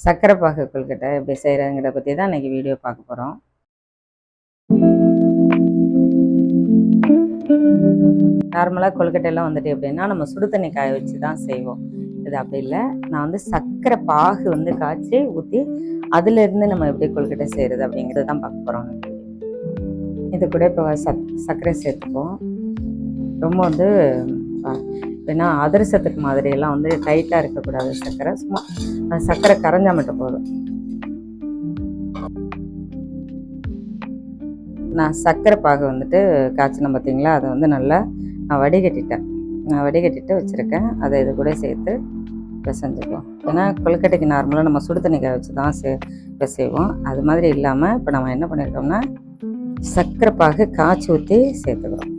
சர்க்கரை பாகு கொழுக்கட்டை எப்படி செய்கிறதுங்கிறத பற்றி தான் இன்றைக்கி வீடியோ பார்க்க போகிறோம். நார்மலாக கொழுக்கட்டையெல்லாம் வந்துட்டு எப்படின்னா நம்ம சுடு தண்ணி காய வச்சு தான் செய்வோம். இது அப்படி இல்லை, நான் வந்து சர்க்கரை பாகு வந்து காய்ச்சி ஊற்றி அதுலேருந்து நம்ம எப்படி கொழுக்கட்டை செய்கிறது அப்படிங்கிறது தான் பார்க்க போகிறோம். இது கூட இப்போ சர்க்கரை சேர்த்துப்போம். ரொம்ப வந்து ஏன்னா அதிரசத்துக்கு மாதிரியெல்லாம் வந்து டைட்டாக இருக்கக்கூடாது. சர்க்கரை சும்மா சர்க்கரை கரைஞ்சா மட்டும் போதும். நான் சர்க்கரை பாகு வந்துட்டு காய்ச்சினேன் பார்த்தீங்களா, அதை வந்து நல்லா நான் வடிகட்டிட்டு வச்சுருக்கேன். அதை இது கூட சேர்த்து பிசைஞ்சுக்குவோம். ஏன்னா கொழுக்கட்டைக்கு நார்மலாக நம்ம சுடு தண்ணி காய வச்சு தான் செய்வோம். அது மாதிரி இல்லாமல் இப்போ நம்ம என்ன பண்ணியிருக்கோம்னா சர்க்கரை பாகு காய்ச்சி ஊற்றி சேர்த்துக்கிறோம்.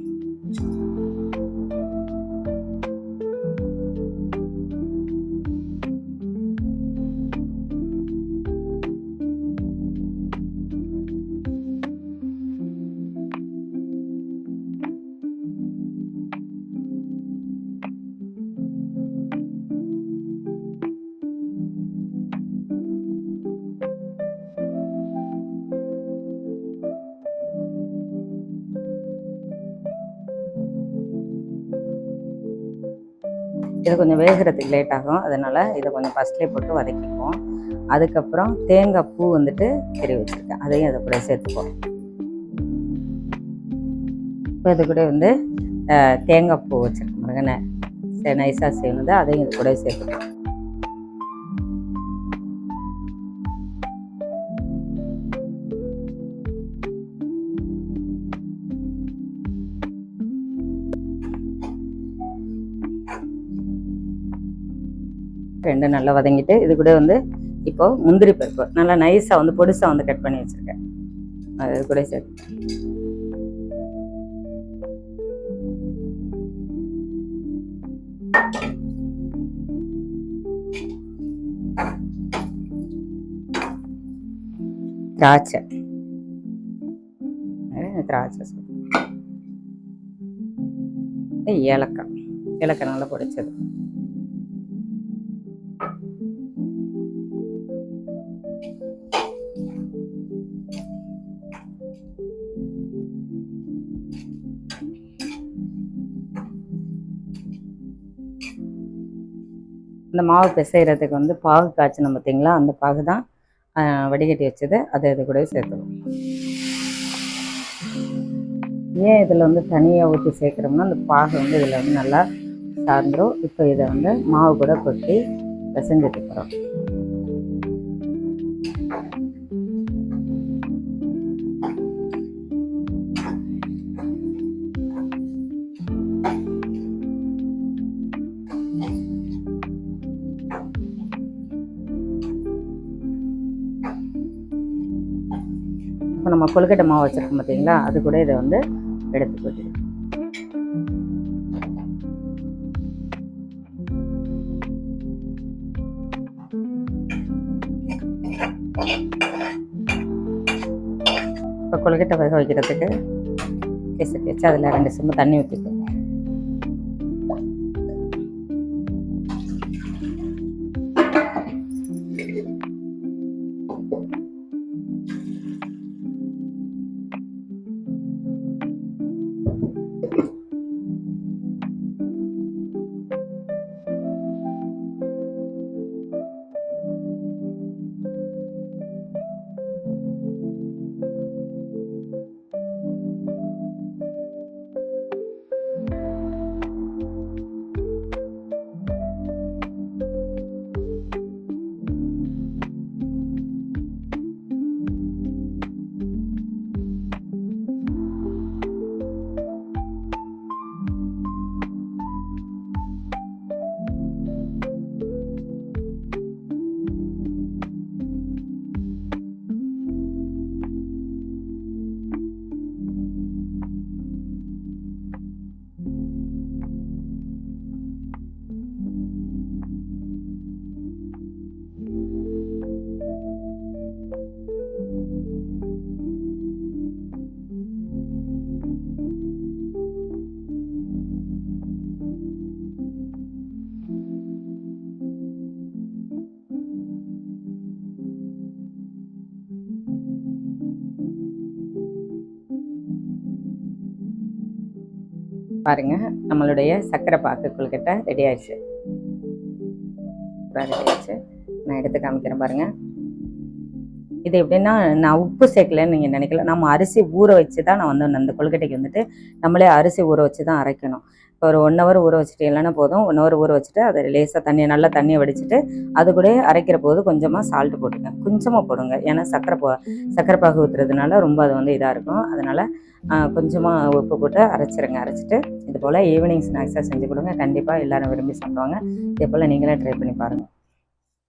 இது கொஞ்சம் வேகிறதுக்கு லேட் ஆகும், அதனால் இதை கொஞ்சம் ஃபஸ்ட்லேயே போட்டு வதக்கிக்குவோம். அதுக்கப்புறம் தேங்காய் பூ வந்துட்டு திருவி வச்சுருக்கேன், அதையும் அதை கூட சேர்த்துப்போம். இப்போ இது கூட வந்து தேங்காய் பூ வச்சுருக்கேன் பாருங்க, நைஸாக செய்யணுது, அதையும் இது கூட சேர்த்துப்போம். ரெண்டு நல்லா வதங்கிட்டு இது கூட வந்து இப்போது முந்திரி பருப்பு நல்லா நைஸாக வந்து பொடிசாக வந்து கட் பண்ணி வச்சுருக்கேன், அது கூட சேர்த்து. திராட்சை ஏலக்காய் நல்லா பொடிச்சது. இந்த மாவு பிசைகிறதுக்கு வந்து பாகு காய்ச்சணும் பார்த்தீங்களா, அந்த பாகு தான் வடிகட்டி வச்சது, அதை இது கூட சேர்த்துடும். ஏன் இதில் வந்து தனியாக ஊற்றி சேர்க்குறோம்னா அந்த பாகு வந்து இதில் வந்து நல்லா சார்ந்துடும். இப்போ இதை வந்து மாவு கூட கொட்டி பிசைஞ்சிட்டு போகிறோம். இப்போ நம்ம கொழுக்கட்டை மாவு வச்சுருக்கோம் பார்த்தீங்களா, அது கூட இதை வந்து எடுத்து போட்டுடும். இப்போ கொழுக்கட்டை வேக வைக்கிறதுக்கு கேசரி வச்சு அதில் 2 ஸ்பூன் தண்ணி ஊற்றிக்கும். பாருங்க, நம்மளுடைய சர்க்கரை பாக்கு கொழுக்கட்டை ரெடி ஆயிடுச்சு. ரெடி ஆயிடுச்சு. நான் எடுத்து காமிக்கிறேன் பாருங்க. இது எப்படின்னா, நான் உப்பு சேர்க்கலன்னு நீங்கள் நினைக்கல. நம்ம அரிசி ஊற வச்சு தான் நான் வந்து அந்த கொழுக்கட்டைக்கு வந்துட்டு நம்மளே அரிசி ஊற வச்சு தான் அரைக்கணும். இப்போ ஒரு 1 ஹவர் ஊற வச்சுட்டு இல்லைன்னா போதும். 1 ஹவர் ஊற வச்சுட்டு அதை லேசாக நல்லா தண்ணியை வடிச்சிட்டு அது கூட அரைக்கிற போது கொஞ்சமாக சால்ட்டு போட்டுங்க. கொஞ்சமாக போடுங்க. ஏன்னா சர்க்கரை பாகு ஊற்றுறதுனால ரொம்ப அது வந்து இதாக இருக்கும். அதனால் கொஞ்சமாக உப்பு போட்டு அரைச்சிருங்க. அரைச்சிட்டு இது போல் ஈவினிங் ஸ்நாக்ஸாக செஞ்சு கொடுங்க. கண்டிப்பாக எல்லோரும் விரும்பி சாப்பிடுவாங்க. இதே போல் நீங்களே ட்ரை பண்ணி பாருங்கள்.